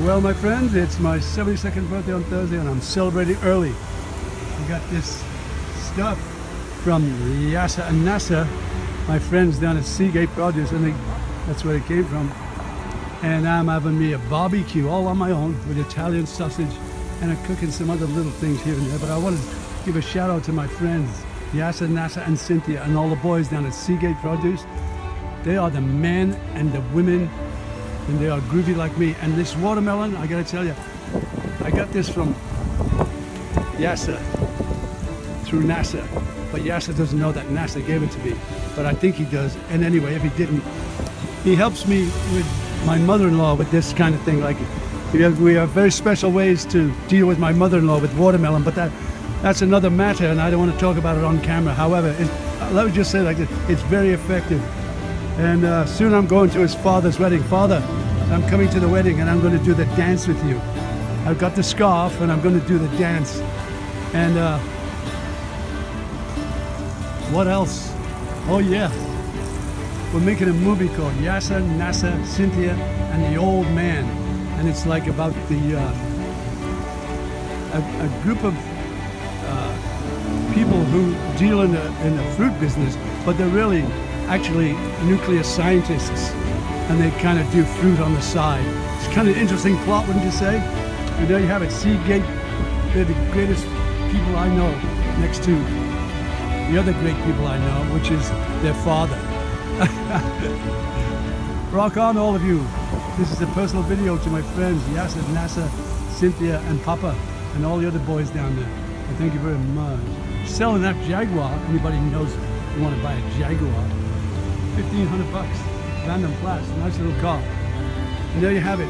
Well, my friends, it's my 72nd birthday on Thursday and I'm celebrating early. I got this stuff from Yasser and Nasser, my friends down at Seagate Produce, and that's where it came from. And I'm having me a barbecue all on my own with Italian sausage, and I'm cooking some other little things here and there. But I want to give a shout out to my friends, Yasser, Nasser and Cynthia, and all the boys down at Seagate Produce. They are the men and the women, and they are groovy like me. And this watermelon, I gotta tell you, I got this from Yasser through Nasser, but Yasser doesn't know that Nasser gave it to me, but I think he does. And anyway, if he didn't, he helps me with my mother-in-law with this kind of thing. Like, we have very special ways to deal with my mother-in-law with watermelon, but that's another matter, and I don't want to talk about it on camera. However, let me just say like this, it's very effective. And soon I'm going to his father's wedding. Father, I'm coming to the wedding and I'm going to do the dance with you. I've got the scarf and I'm going to do the dance. And what else? Oh yeah, we're making a movie called Yasser, Nasser, Cynthia, and the Old Man. And it's like about the a group of people who deal in the fruit business, but they're really actually nuclear scientists, and they kind of do fruit on the side. It's kind of an interesting plot, wouldn't you say? And there you have it, Seagate. They're the greatest people I know, next to the other great people I know, which is their father. Rock on, all of you. This is a personal video to my friends, Yasser, Nasser, Cynthia, and Papa, and all the other boys down there. And thank you very much. Selling that Jaguar, anybody who knows you want to buy a Jaguar, 1,500 bucks, random flats, nice little car. And there you have it.